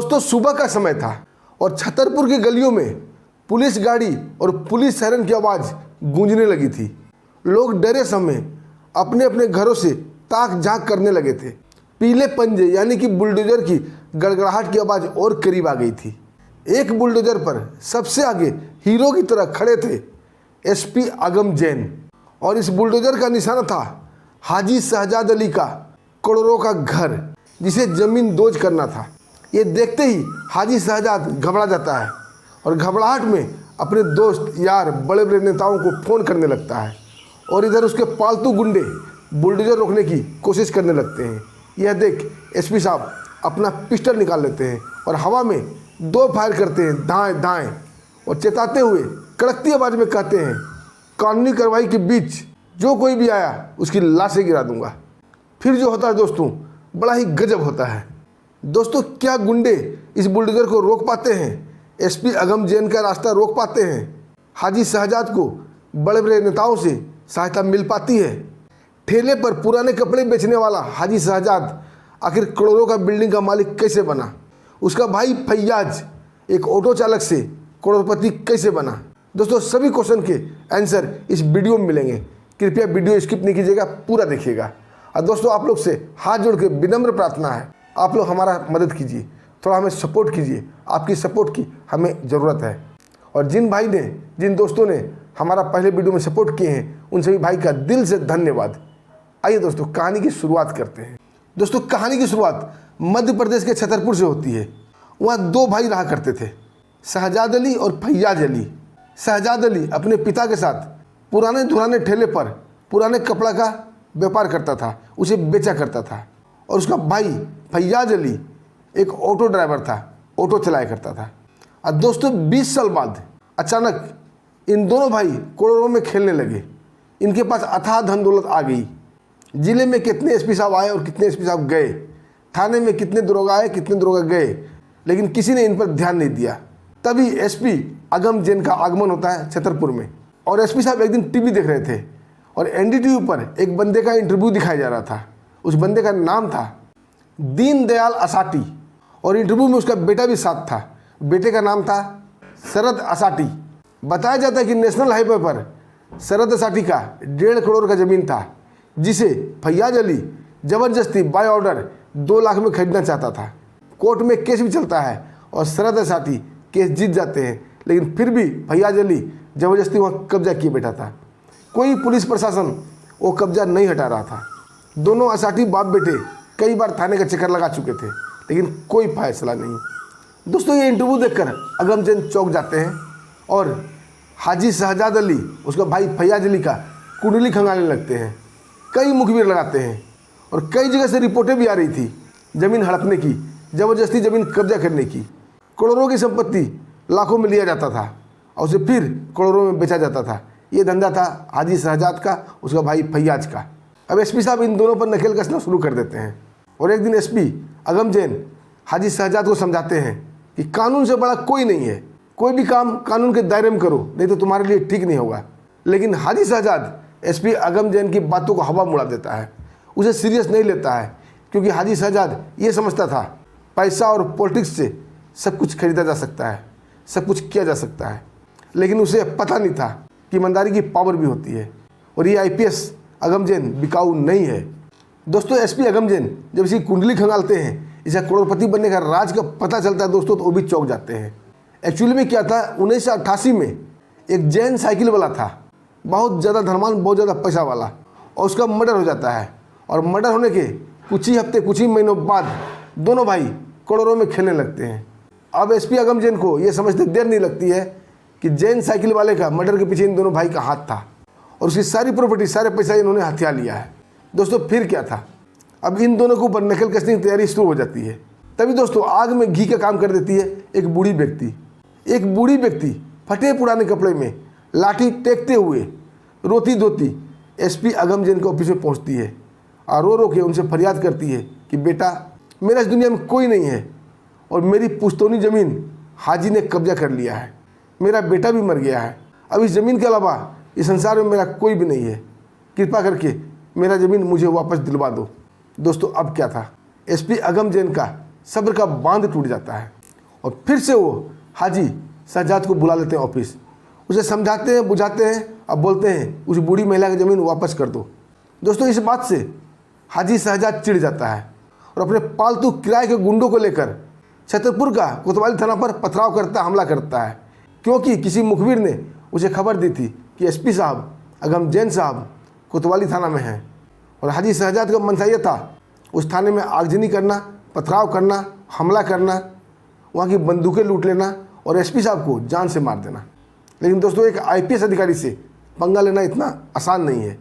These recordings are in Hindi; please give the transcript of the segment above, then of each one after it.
दोस्तों सुबह का समय था और छतरपुर की गलियों में पुलिस गाड़ी और पुलिस सायरन की आवाज़ गूंजने लगी थी। लोग डरे समय अपने अपने घरों से ताक झांक करने लगे थे। पीले पंजे यानी कि बुलडोजर की गड़गड़ाहट की आवाज़ और करीब आ गई थी। एक बुलडोजर पर सबसे आगे हीरो की तरह खड़े थे एसपी अगम जैन और इस बुलडोजर का निशाना था हाजी शहजाद अली का करोड़ों का घर, जिसे ज़मीन दोज करना था। ये देखते ही हाजी शहजाद घबरा जाता है और घबराहट में अपने दोस्त यार बड़े बड़े नेताओं को फ़ोन करने लगता है और इधर उसके पालतू गुंडे बुलडोजर रोकने की कोशिश करने लगते हैं। यह देख एसपी साहब अपना पिस्टल निकाल लेते हैं और हवा में 2 फायर करते हैं दाएं दाएं और चेताते हुए कड़कती आवाज़ में कहते हैं, कानूनी कार्रवाई के बीच जो कोई भी आया उसकी लाशें गिरा दूंगा। फिर जो होता है दोस्तों बड़ा ही गजब होता है। दोस्तों क्या गुंडे इस बुलडोजर को रोक पाते हैं? एसपी अगम जैन का रास्ता रोक पाते हैं? हाजी शहजाद को बड़े बड़े नेताओं से सहायता मिल पाती है? ठेले पर पुराने कपड़े बेचने वाला हाजी शहजाद आखिर करोड़ों का बिल्डिंग का मालिक कैसे बना? उसका भाई फैयाज एक ऑटो चालक से करोड़पति कैसे बना? दोस्तों सभी क्वेश्चन के आंसर इस वीडियो में मिलेंगे। कृपया वीडियो स्किप नहीं कीजिएगा, पूरा देखिएगा। और दोस्तों आप लोग से हाथ जोड़ के विनम्र प्रार्थना है, आप लोग हमारा मदद कीजिए, थोड़ा हमें सपोर्ट कीजिए। आपकी सपोर्ट की हमें ज़रूरत है। और जिन भाई ने जिन दोस्तों ने हमारा पहले वीडियो में सपोर्ट किए हैं उन सभी भाई का दिल से धन्यवाद। आइए दोस्तों कहानी की शुरुआत करते हैं। दोस्तों कहानी की शुरुआत मध्य प्रदेश के छतरपुर से होती है। वहाँ 2 भाई रहा करते थे, शहजाद अली और फैयाज अली। शहजाद अली अपने पिता के साथ पुराने धुराने ठेले पर पुराने कपड़ा का व्यापार करता था, उसे बेचा करता था। और उसका भाई फैयाज अली एक ऑटो ड्राइवर था, ऑटो चलाया करता था। और दोस्तों 20 साल बाद अचानक इन दोनों भाई करोड़ों में खेलने लगे। इनके पास अथाह धन दौलत आ गई। जिले में कितने एसपी साहब आए और कितने एसपी साहब गए, थाने में कितने दरोगा आए कितने दरोगा गए, लेकिन किसी ने इन पर ध्यान नहीं दिया। तभी एसपी अगम जैन का आगमन होता है छतरपुर में। और एसपी साहब एक दिन टीवी देख रहे थे और एनडीटीवी पर एक बंदे का इंटरव्यू दिखाया जा रहा था। उस बंदे का नाम था दीनदयाल असाटी और इंटरव्यू में उसका बेटा भी साथ था। बेटे का नाम था शरद असाटी। बताया जाता है कि नेशनल हाईवे पर शरद असाटी का 1.5 करोड़ का ज़मीन था, जिसे फैयाज अली ज़बरदस्ती बाय ऑर्डर 2 लाख में खरीदना चाहता था। कोर्ट में केस भी चलता है और शरद असाटी केस जीत जाते हैं, लेकिन फिर भी फैयाज अली ज़बरदस्ती वहाँ कब्जा किए बैठा था। कोई पुलिस प्रशासन वो कब्जा नहीं हटा रहा था। दोनों असाटी बाप बेटे कई बार थाने का चक्कर लगा चुके थे, लेकिन कोई फैसला नहीं। दोस्तों ये इंटरव्यू देखकर अगम जैन चौंक जाते हैं और हाजी शहजाद अली उसका भाई फैयाज अली का कुंडली खंगालने लगते हैं। कई मुखबिर लगाते हैं और कई जगह से रिपोर्टें भी आ रही थी ज़मीन हड़पने की, ज़बरदस्ती ज़मीन कब्जा करने की। करोड़ों की संपत्ति लाखों में लिया जाता था और उसे फिर करोड़ों में बेचा जाता था। ये धंधा था हाजी शहजाद का, उसका भाई फैयाज का। अब एसपी साहब इन दोनों पर नकेल कसना शुरू कर देते हैं और एक दिन एसपी अगम जैन हाजी शहजाद को समझाते हैं कि कानून से बड़ा कोई नहीं है, कोई भी काम कानून के दायरे में करो, नहीं तो तुम्हारे लिए ठीक नहीं होगा। लेकिन हाजी शहजाद एसपी अगम जैन की बातों को हवा मुड़ा देता है, उसे सीरियस नहीं लेता है, क्योंकि हाजी शहजाद ये समझता था पैसा और पॉलिटिक्स से सब कुछ खरीदा जा सकता है, सब कुछ किया जा सकता है। लेकिन उसे पता नहीं था कि ईमानदारी की पावर भी होती है और ये आईपीएस अगम जैन बिकाऊ नहीं है। दोस्तों एसपी अगम जैन जब इसकी कुंडली खंगालते हैं, इसे करोड़पति बनने का राज का पता चलता है दोस्तों, तो वो भी चौंक जाते हैं। एक्चुअली में क्या था, 1988 में एक जैन साइकिल वाला था, बहुत ज़्यादा धनवान, बहुत ज़्यादा पैसा वाला, और उसका मर्डर हो जाता है। और मर्डर होने के कुछ ही हफ्ते कुछ ही महीनों बाद दोनों भाई करोड़ों में खेलने लगते हैं। अब एसपी अगम जैन को ये समझते देर नहीं लगती है कि जैन साइकिल वाले का मर्डर के पीछे इन दोनों भाई का हाथ था और उसकी सारी प्रॉपर्टी, सारे पैसा इन्होंने हथिया लिया है। दोस्तों फिर क्या था, अब इन दोनों के ऊपर नकल कसने की तैयारी शुरू हो जाती है। तभी दोस्तों आग में घी का काम कर देती है एक बूढ़ी व्यक्ति। एक बूढ़ी व्यक्ति फटे पुराने कपड़े में लाठी टेकते हुए रोती धोती एसपी अगम जैन के ऑफिस में पहुंचती है और रो रो के उनसे फरियाद करती है कि बेटा, मेरा इस दुनिया में कोई नहीं है और मेरी पुश्तौनी ज़मीन हाजी ने कब्जा कर लिया है, मेरा बेटा भी मर गया है, अब इस ज़मीन के अलावा इस संसार में मेरा कोई भी नहीं है, कृपा करके मेरा ज़मीन मुझे वापस दिलवा दो। दोस्तों अब क्या था, एसपी अगम जैन का सब्र का बांध टूट जाता है और फिर से वो हाजी शहजाद को बुला लेते हैं ऑफिस। उसे समझाते हैं, बुझाते हैं, अब बोलते हैं उस बूढ़ी महिला की ज़मीन वापस कर दो। दोस्तों इस बात से हाजी शहजाद चिढ़ जाता है और अपने पालतू किराए के गुंडों को लेकर छतरपुर का कोतवाली थाना पर पथराव करता, हमला करता है, क्योंकि किसी मुखबिर ने उसे खबर दी थी कि एसपी साहब अगम जैन साहब कोतवाली थाना में हैं। और हाजी शहजाद का मनसा यह था उस थाने में आगजनी करना, पथराव करना, हमला करना, वहाँ की बंदूकें लूट लेना और एसपी साहब को जान से मार देना। लेकिन दोस्तों एक आईपीएस अधिकारी से पंगा लेना इतना आसान नहीं है,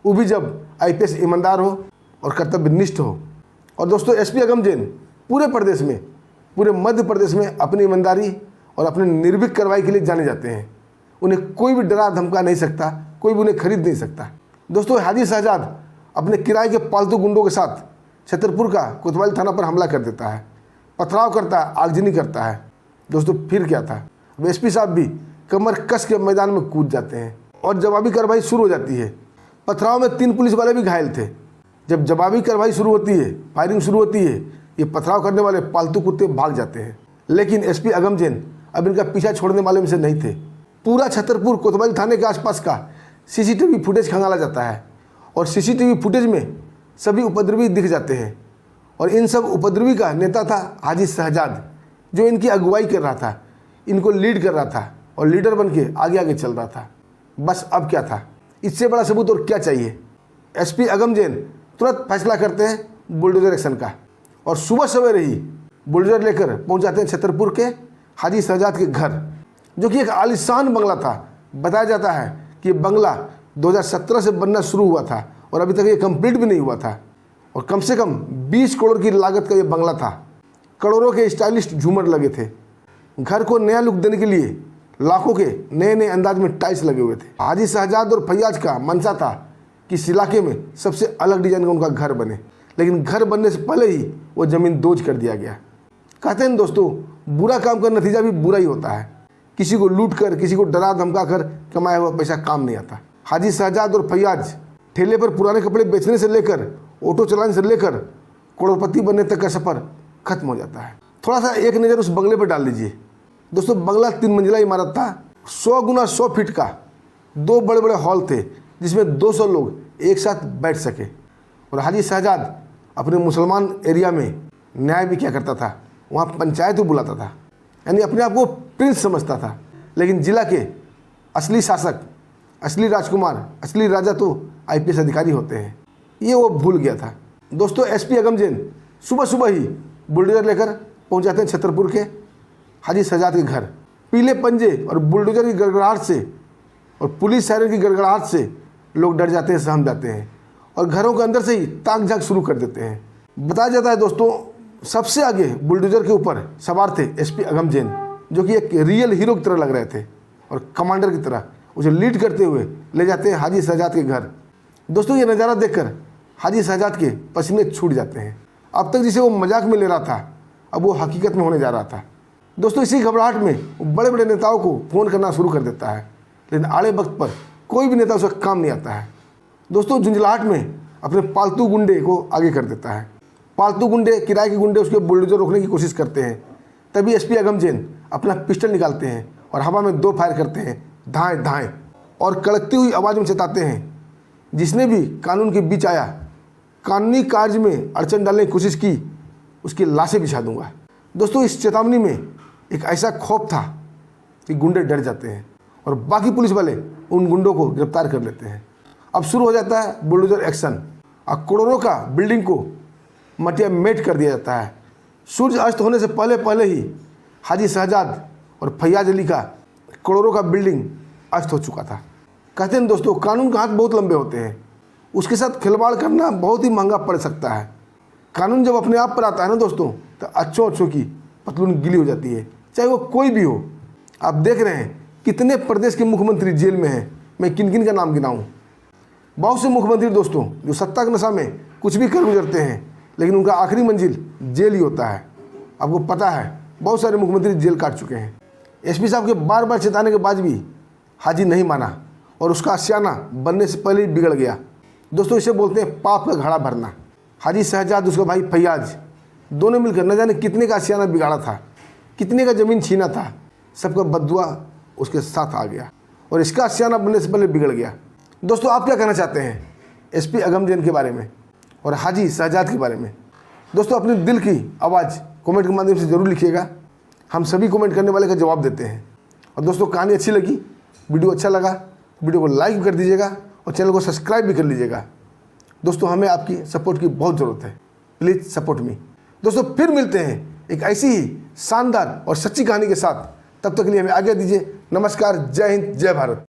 वो भी जब आईपीएस ईमानदार हो और कर्तव्यनिष्ठ हो। और दोस्तों एसपी अगम जैन पूरे प्रदेश में, पूरे मध्य प्रदेश में अपनी ईमानदारी और अपने निर्भीक कार्रवाई के लिए जाने जाते हैं। उन्हें कोई भी डरा धमका नहीं सकता, कोई भी उन्हें खरीद नहीं सकता। दोस्तों हाजी शहजाद अपने किराए के पालतू गुंडों के साथ छतरपुर का कोतवाली थाना पर हमला कर देता है, पथराव करता है, आगजनी करता है। दोस्तों फिर क्या था, अब एसपी साहब भी कमर कस के मैदान में कूद जाते हैं और जवाबी कार्रवाई शुरू हो जाती है। पथराव में 3 पुलिस वाले भी घायल थे। जब जवाबी कार्रवाई शुरू होती है, फायरिंग शुरू होती है, ये पथराव करने वाले पालतू कुत्ते भाग जाते हैं। लेकिन एसपी अगम जैन अब इनका पीछा छोड़ने वाले में से नहीं थे। पूरा छतरपुर कोतवाली थाने के आसपास का सीसीटीवी फुटेज खंगाला जाता है और सीसीटीवी फुटेज में सभी उपद्रवी दिख जाते हैं। और इन सब उपद्रवी का नेता था हाजी शहजाद, जो इनकी अगुवाई कर रहा था, इनको लीड कर रहा था और लीडर बन के आगे आगे चल रहा था। बस अब क्या था, इससे बड़ा सबूत और क्या चाहिए। एसपी अगम जैन तुरंत फैसला करते हैं बुलडोजर एक्शन का और सुबह सवेरे ही बुलडोजर लेकर पहुंच जाते हैं छतरपुर के हाजी शहजाद के घर, जो कि एक आलीशान बंगला था। बताया जाता है कि ये बंगला 2017 से बनना शुरू हुआ था और अभी तक ये कंप्लीट भी नहीं हुआ था। और कम से कम 20 करोड़ की लागत का ये बंगला था। करोड़ों के स्टाइलिश झूमर लगे थे। घर को नया लुक देने के लिए लाखों के नए नए अंदाज में टाइल्स लगे हुए थे। हाजी शहजाद और फैयाज का मनसा था कि इस इलाके में सबसे अलग डिजाइन का उनका घर बने, लेकिन घर बनने से पहले ही वो ज़मीन दोज कर दिया गया। कहते हैं दोस्तों, बुरा काम का नतीजा भी बुरा ही होता है। किसी को लूट कर, किसी को डरा धमका कर कमाया हुआ पैसा काम नहीं आता। हाजी शहजाद और फैयाज ठेले पर पुराने कपड़े बेचने से लेकर, ऑटो चलाने से लेकर करोड़पति बनने तक का सफ़र खत्म हो जाता है। थोड़ा सा एक नज़र उस बंगले पर डाल लीजिए। दोस्तों बंगला 3 मंजिला इमारत था। 100 गुना 100 फीट का 2 बड़े बड़े हॉल थे, जिसमें 200 लोग एक साथ बैठ सके। और हाजी शहजाद अपने मुसलमान एरिया में न्याय भी क्या करता था, वहाँ पंचायत भी बुलाता था, यानी अपने आप को प्रिंस समझता था। लेकिन जिला के असली शासक, असली राजकुमार, असली राजा तो आईपीएस अधिकारी होते हैं, ये वो भूल गया था। दोस्तों एसपी अगम जैन सुबह सुबह ही बुलडोजर लेकर पहुंच जाते हैं छतरपुर के हाजी शहजाद के घर। पीले पंजे और बुलडोजर की गड़गड़ाहट से और पुलिस सायरन की गड़गड़ाहट से लोग डर जाते हैं, सहम जाते हैं और घरों के अंदर से ही ताक झांक शुरू कर देते हैं। बताया जाता है दोस्तों, सबसे आगे बुलडोजर के ऊपर सवार थे एसपी अगम जैन, जो कि एक रियल हीरो की तरह लग रहे थे और कमांडर की तरह उसे लीड करते हुए ले जाते हैं हाजी शहजाद के घर। दोस्तों ये नज़ारा देखकर हाजी शहजाद के पसीने छूट जाते हैं। अब तक जिसे वो मजाक में ले रहा था, अब वो हकीकत में होने जा रहा था। दोस्तों इसी घबराहट में वो बड़े बड़े नेताओं को फ़ोन करना शुरू कर देता है, लेकिन आड़े वक्त पर कोई भी नेता उसका काम नहीं आता है। दोस्तों झुंझलाहट में अपने पालतू गुंडे को आगे कर देता है। पालतू गुंडे, किराए के गुंडे उसके बुलडोजर रोकने की कोशिश करते हैं। तभी एसपी अगम जैन अपना पिस्टल निकालते हैं और हवा में 2 फायर करते हैं, धाएं धाएं, और कड़कती हुई आवाज़ में चेताते हैं, जिसने भी कानून के बीच आया, कानूनी कार्य में अड़चन डालने की कोशिश की, उसकी लाशें बिछा दूंगा। दोस्तों इस चेतावनी में एक ऐसा खौफ था कि गुंडे डर जाते हैं और बाकी पुलिस वाले उन गुंडों को गिरफ्तार कर लेते हैं। अब शुरू हो जाता है बुलडोजर एक्शन और करोड़ों का बिल्डिंग को मटिया मेट कर दिया जाता है। सूर्य अस्त होने से पहले पहले ही हाजी शहजाद और फैयाज अली का करोड़ों का बिल्डिंग अस्त हो चुका था। कहते हैं दोस्तों, कानून के हाथ बहुत लंबे होते हैं, उसके साथ खिलवाड़ करना बहुत ही महंगा पड़ सकता है। कानून जब अपने आप पर आता है ना दोस्तों, तो अच्छों अच्छों की पतलून गीली हो जाती है, चाहे वो कोई भी हो। आप देख रहे हैं कितने प्रदेश के मुख्यमंत्री जेल में हैं। मैं किन किन का नाम गिनाऊं। बहुत से मुख्यमंत्री दोस्तों जो सत्ता के नशा में कुछ भी कर गुजरते हैं, लेकिन उनका आखिरी मंजिल जेल ही होता है। आपको पता है बहुत सारे मुख्यमंत्री जेल काट चुके हैं। एसपी साहब के बार बार चेताने के बाद भी हाजी नहीं माना और उसका आशियाना बनने से पहले ही बिगड़ गया। दोस्तों इसे बोलते हैं पाप का घड़ा भरना। हाजी शहजाद, उसका भाई फैयाज दोनों मिलकर न जाने कितने का आशियाना बिगाड़ा था, कितने का ज़मीन छीना था। सबका बददुआ उसके साथ आ गया और इसका आशियाना बनने से पहले बिगड़ गया। दोस्तों, आप क्या कहना चाहते हैं एसपी अगमजैन के बारे में और हाजी शहजाद के बारे में? दोस्तों, अपने दिल की आवाज़ कमेंट के माध्यम से ज़रूर लिखिएगा। हम सभी कमेंट करने वाले का जवाब देते हैं। और दोस्तों, कहानी अच्छी लगी, वीडियो अच्छा लगा, वीडियो को लाइक भी कर दीजिएगा और चैनल को सब्सक्राइब भी कर लीजिएगा। दोस्तों, हमें आपकी सपोर्ट की बहुत ज़रूरत है। Please support me. दोस्तों, फिर मिलते हैं एक ऐसी ही शानदार और सच्ची कहानी के साथ। तब तक के लिए हमें आज्ञा दीजिए। नमस्कार, जय हिंद, जय भारत।